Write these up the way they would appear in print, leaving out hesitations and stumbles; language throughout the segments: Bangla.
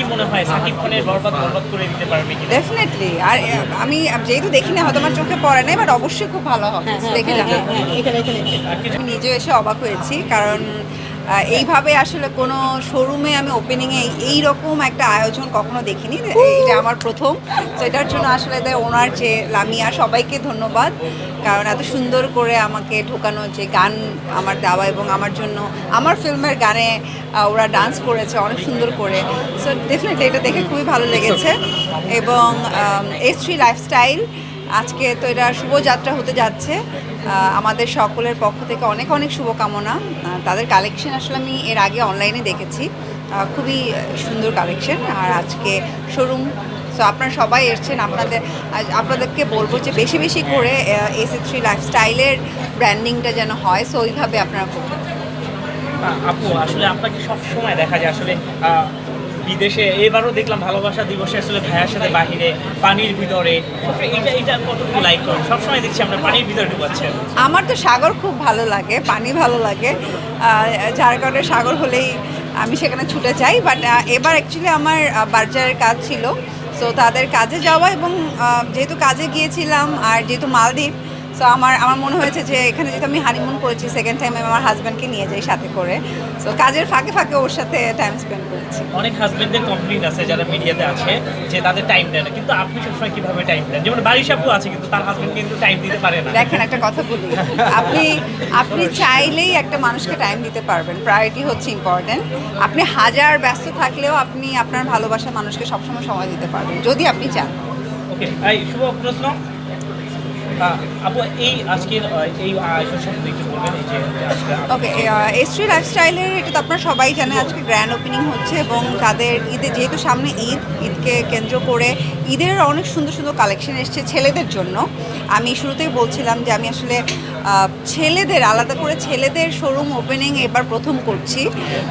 কি মনে হয় সাকিব খানের বরবাদ বরবাদ করে দিতে পারবে কি? ডেফিনেটলি। আর আমি যেহেতু দেখি না, হয়তো আমার চোখে পড়ে নাই, বাট অবশ্যই খুব ভালো হবে, দেখে যাবে। আমি নিজেও এসে অবাক হয়েছি, কারণ এইভাবে আসলে কোনো শোরুমে আমি ওপেনিংয়ে এই রকম একটা আয়োজন কখনো দেখিনি। এটা আমার প্রথম। তো এটার জন্য আসলে ওনার যে লামিয়া, সবাইকে ধন্যবাদ, কারণ এত সুন্দর করে আমাকে ঢোকানো, যে গান আমার দেওয়া এবং আমার জন্য আমার ফিল্মের গানে ওরা ডান্স করেছে অনেক সুন্দর করে। সো ডেফিনেটলি এটা দেখে খুবই ভালো লেগেছে। এবং S3 লাইফস্টাইল আজকে তো এটা শুভযাত্রা হতে যাচ্ছে। আমাদের সকলের পক্ষ থেকে অনেক অনেক শুভকামনা। তাদের কালেকশন আসলে আমি এর আগে অনলাইনে দেখেছি, খুবই সুন্দর কালেকশন। আর আজকে শোরুম, সো আপনারা সবাই এসছেন, আপনাদেরকে বলবো যে বেশি বেশি করে S3 লাইফস্টাইলের ব্র্যান্ডিংটা যেন হয়, সো ওইভাবে আপনারা করবেন। আপু আসলে আপনাকে সব সময় দেখা যায় আসলে বিদেশে, এবারও দেখলাম ভালোবাসা দিবসে আসলে ভাইয়ার সাথে বাহিরে পানির ভিতরে, এটা কতটুকু লাইক করেন? সবসময় দেখছি আমরা পানির ভিতরে ঢুকাচ্ছেন। আমার তো সাগর খুব ভালো লাগে, পানি ভালো লাগে, যার কারণে সাগর হলেই আমি সেখানে ছুটে যাই। বাট এবার অ্যাকচুয়ালি আমার বার্জারের কাজ ছিল, সো তাদের কাজে যাওয়া, এবং যেহেতু কাজে গিয়েছিলাম আর যেহেতু মালদ্বীপ, সো আমার মনে হয়েছে যে এখানে যেহেতু আমি হানিমুন করেছি, সেকেন্ড টাইম আমি আমার হাজব্যান্ডকে নিয়ে যাই সাথে করে। সো কাজের ফাঁকে ফাঁকে ওর সাথে টাইম স্পেন্ড করেছি। অনেক হাজবেন্ডদের কমপ্লেইন আছে যারা মিডিয়াতে আছে যে তাদের টাইম দেয় না, কিন্তু আপনি সবসময় কিভাবে টাইম দেন? যেমন বাড়ির সাপু আছে কিন্তু তার হাজবেন্ড কিন্তু টাইম দিতে পারে না। দেখেন, একটা কথা বলি, আপনি চাইলেই একটা মানুষকে টাইম দিতে পারবেন। প্রায়োরিটি হচ্ছে ইম্পর্টেন্ট। আপনি হাজার ব্যস্ত থাকলেও আপনি আপনার ভালোবাসার মানুষকে সবসময় সময় দিতে পারবেন, যদি আপনি চান। ওকে, এই শুভ প্রশ্ন, আপু এই আজকের এই আয়োজন সম্বন্ধে একটু বলবেন। এই যে আজকে ওকে, S3 লাইফস্টাইলের এটা তো আপনারা সবাই জানেন, আজকে গ্র্যান্ড ওপেনিং হচ্ছে, এবং তাদের ঈদের যেহেতু সামনে ঈদকে কেন্দ্র করে ঈদের অনেক সুন্দর সুন্দর কালেকশন এসছে ছেলেদের জন্য। আমি শুরুতেই বলছিলাম যে আমি আসলে ছেলেদের আলাদা করে ছেলেদের শোরুম ওপেনিং এবার প্রথম করছি,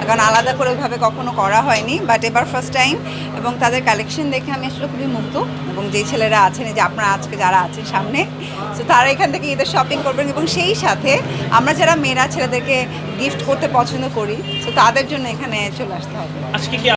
কারণ আলাদা করে ওইভাবে কখনো করা হয়নি, বাট এবার ফার্স্ট টাইম। এবং তাদের কালেকশন দেখে আমি আসলে খুবই মুগ্ধ। এবং যেই ছেলেরা আছেন, এই যে আপনারা আজকে যারা আছেন সামনে, তো তারা এখান থেকে ঈদের শপিং করবেন, এবং সেই সাথে আমরা যারা মেয়েরা ছেলেদেরকে গিফট করতে পছন্দ করি, তো তাদের জন্য এখানে চলে আসতে হবে। আজকে কি